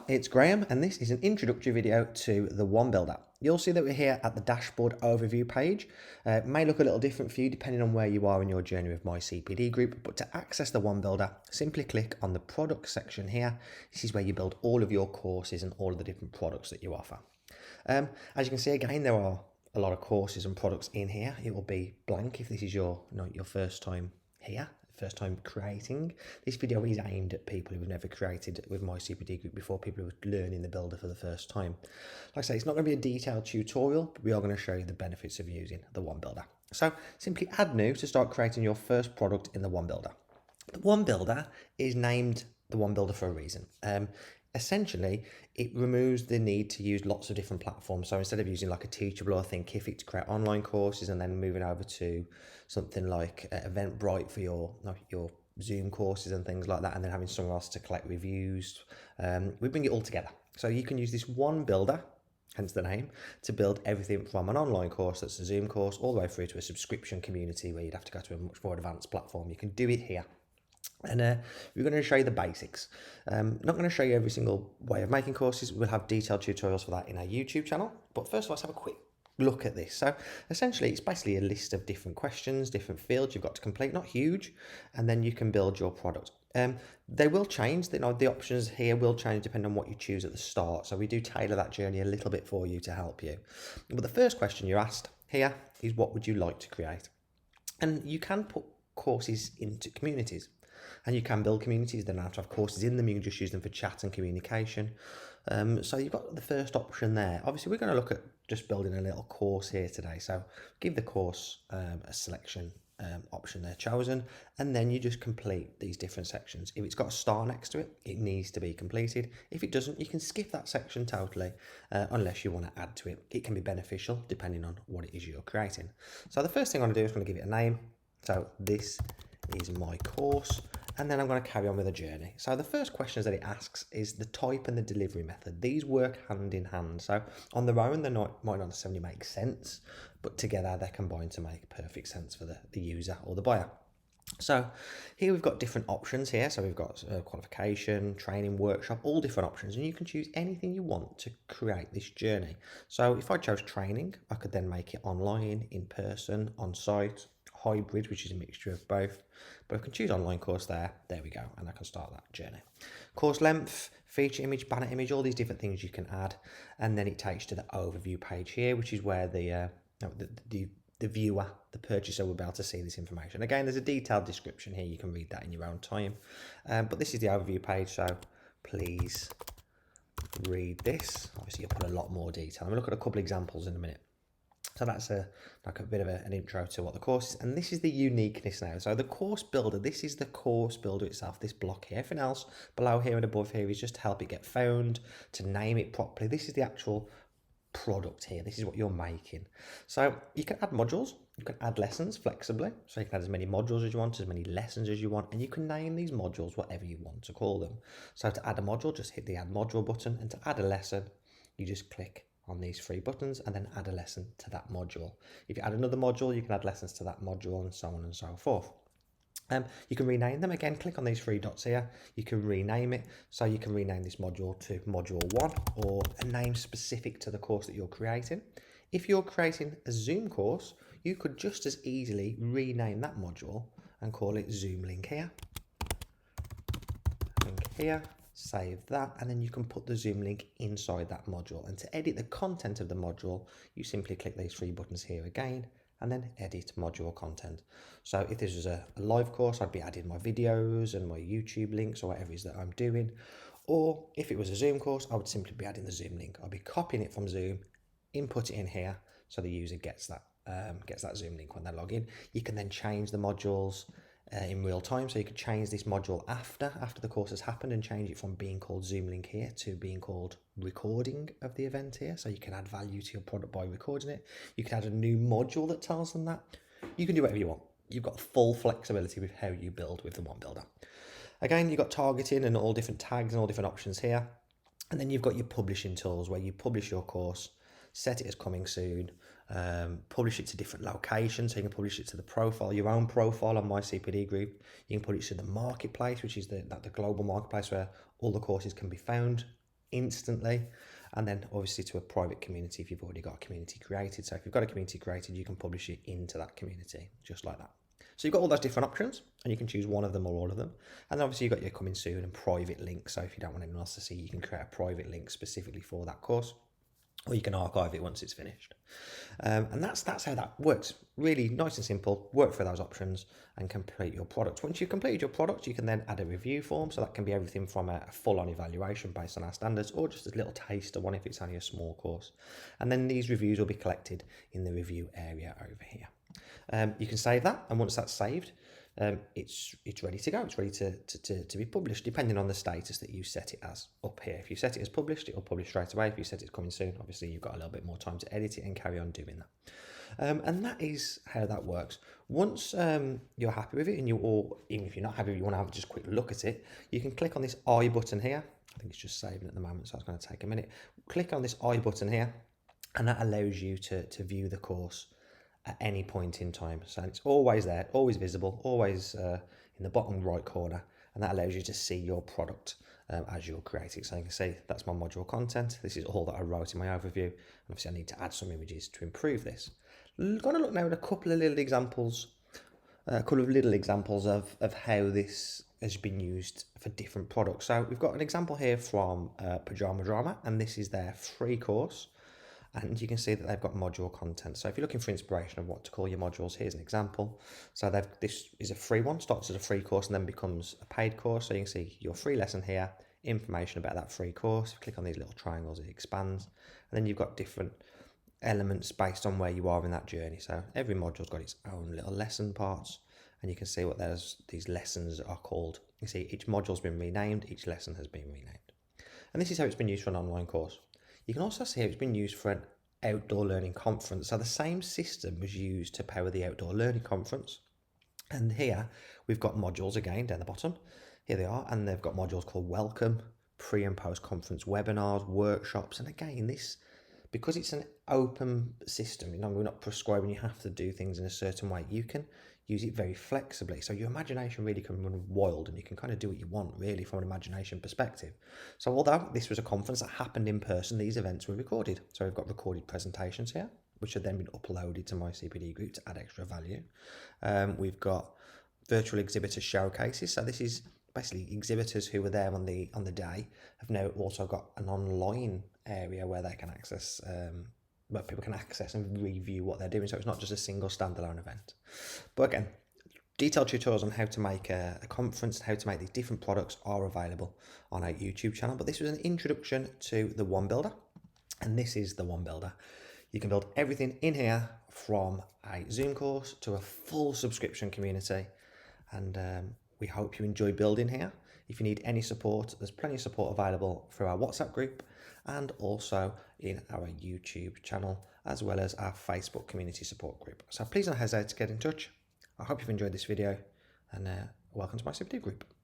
it's Graham and this is an introductory video to the One Builder. You'll see that we're here at the dashboard overview page. It may look a little different for you depending on where you are in your journey with MyCPDGroup, but to access the One Builder, simply click on the product section here. This is where you build all of your courses and all of the different products that you offer. As you can see again, there are a lot of courses and products in here. It will be blank if this is your first time here. First time creating. This video is aimed at people who've never created with MyCPDGroup before, people who are learning the builder for the first time. Like I say, it's not going to be a detailed tutorial, but we are going to show you the benefits of using the One Builder. So simply add new to start creating your first product in the One Builder. The One Builder is named the One Builder for a reason. Essentially, it removes the need to use lots of different platforms. So instead of using like a Teachable or Thinkific to create online courses and then moving over to something like Eventbrite for your Zoom courses and things like that, and then having someone else to collect reviews, we bring it all together. So you can use this One Builder, hence the name, to build everything from an online course that's a Zoom course all the way through to a subscription community where you'd have to go to a much more advanced platform. You can do it here. And we're going to show you the basics. Not going to show you every single way of making courses. We'll have detailed tutorials for that in our YouTube channel. But first of all, let's have a quick look at this. So essentially, it's basically a list of different questions, different fields you've got to complete, not huge, and then you can build your product. They will change. The options here will change depending on what you choose at the start. So we do tailor that journey a little bit for you to help you. But the first question you're asked here is, what would you like to create? And you can put courses into communities. And you can build communities, they don't have to have courses in them, you can just use them for chat and communication. So you've got the first option there. Obviously, we're going to look at just building a little course here today. So give the course a selection option there chosen, and then you just complete these different sections. If it's got a star next to it, it needs to be completed. If it doesn't, you can skip that section totally, unless you want to add to it. It can be beneficial depending on what it is you're creating. So the first thing I'm going to do is I'm going to give it a name. So this is my course. And then I'm going to carry on with a journey. So the first questions that it asks is the type and the delivery method. These work hand in hand. So on their own, they might not necessarily make sense, but together they combine to make perfect sense for the user or the buyer. So here we've got different options here. So we've got qualification, training, workshop, all different options. And you can choose anything you want to create this journey. So if I chose training, I could then make it online, in person, on site, hybrid, which is a mixture of both, but I can choose online course there we go, and I can start that journey. Course length, feature image, banner image, all these different things you can add, and then it takes to the overview page here, which is where the viewer, the purchaser, will be able to see this information. Again, there's a detailed description here, you can read that in your own time, but this is the overview page, so please read this. Obviously you'll put a lot more detail. I'm going to look at a couple examples in a minute. So that's like a bit of an intro to what the course is. And this is the uniqueness now. So the course builder, this is the course builder itself, this block here. Everything else below here and above here is just to help it get found, to name it properly. This is the actual product here. This is what you're making. So you can add modules, you can add lessons flexibly. So you can add as many modules as you want, as many lessons as you want, and you can name these modules whatever you want to call them. So to add a module, just hit the add module button, and to add a lesson, you just click on these three buttons and then add a lesson to that module. If you add another module, you can add lessons to that module, and so on and so forth. You can rename them. Again, click on these three dots here. You can rename it. So you can rename this module to module 1, or a name specific to the course that you're creating. If you're creating a Zoom course, you could just as easily rename that module and call it Zoom link here. Link here. Save that, and then you can put the Zoom link inside that module. And to edit the content of the module, you simply click these three buttons here again, and then edit module content. So if this was a live course, I'd be adding my videos and my YouTube links or whatever it is that I'm doing. Or if it was a Zoom course, I would simply be adding the Zoom link. I'll be copying it from Zoom, input it in here, so the user gets that Zoom link when they log in. You can then change the modules in real time, so you could change this module after the course has happened and change it from being called Zoom link here to being called recording of the event here. So you can add value to your product by recording it. You can add a new module that tells them that. You can do whatever you want. You've got full flexibility with how you build with the One Builder. Again, you've got targeting and all different tags and all different options here, and then you've got your publishing tools where you publish your course, set it as coming soon, publish it to different locations. So you can publish it to the profile, your own profile on MyCPDGroup. You can put it to the marketplace, which is the global marketplace where all the courses can be found instantly. And then obviously to a private community if you've already got a community created. So if you've got a community created, you can publish it into that community just like that. So you've got all those different options and you can choose one of them or all of them. And obviously you've got your coming soon and private links. So if you don't want anyone else to see, you can create a private link specifically for that course, or you can archive it once it's finished. And that's how that works. Really nice and simple. Work for those options and complete your product. Once you've completed your product, you can then add a review form. So that can be everything from a full-on evaluation based on our standards, or just a little taster one if it's only a small course. And then these reviews will be collected in the review area over here. You can save that, and once that's saved, it's ready to go. It's ready to be published, depending on the status that you set it as up here. If you set it as published, it will publish straight away. If you set it's coming soon, obviously you've got a little bit more time to edit it and carry on doing that. And that is how that works. Once you're happy with it, and even if you're not happy, you want to have just a quick look at it, you can click on this I button here. I think it's just saving at the moment, so it's going to take a minute. Click on this I button here, and that allows you to view the course at any point in time. So it's always there, always visible, always in the bottom right corner, and that allows you to see your product as you're creating. So you can see that's my module content. This is all that I wrote in my overview, and obviously I need to add some images to improve this. I'm going to look now at a couple of little examples of how this has been used for different products. So we've got an example here from Pajama Drama, and this is their free course. And you can see that they've got module content. So if you're looking for inspiration of what to call your modules, here's an example. So this is a free one, starts as a free course and then becomes a paid course. So you can see your free lesson here, information about that free course. If you click on these little triangles, it expands. And then you've got different elements based on where you are in that journey. So every module's got its own little lesson parts. And you can see what these lessons are called. You see each module's been renamed, each lesson has been renamed. And this is how it's been used for an online course. You can also see how it's been used for an outdoor learning conference. So the same system was used to power the outdoor learning conference. And here we've got modules again down the bottom. Here they are. And they've got modules called Welcome, Pre and Post Conference Webinars, Workshops. And again, this, because it's an open system, we're not prescribing you have to do things in a certain way. You can use it very flexibly. So your imagination really can run wild and you can kind of do what you want really from an imagination perspective. So although this was a conference that happened in person, these events were recorded. So we've got recorded presentations here, which have then been uploaded to MyCPDGroup to add extra value. We've got virtual exhibitor showcases. So this is basically exhibitors who were there on the day have now also got an online area where they can access where people can access and review what they're doing. So it's not just a single standalone event. But again, detailed tutorials on how to make a conference, how to make these different products are available on our YouTube channel. But this was an introduction to the One Builder, and this is the One Builder. You can build everything in here, from a Zoom course to a full subscription community. And we hope you enjoy building here. If you need any support, there's plenty of support available through our WhatsApp group and also in our YouTube channel, as well as our Facebook community support group. So please don't hesitate to get in touch. I hope you've enjoyed this video, and welcome to MyCPD Group.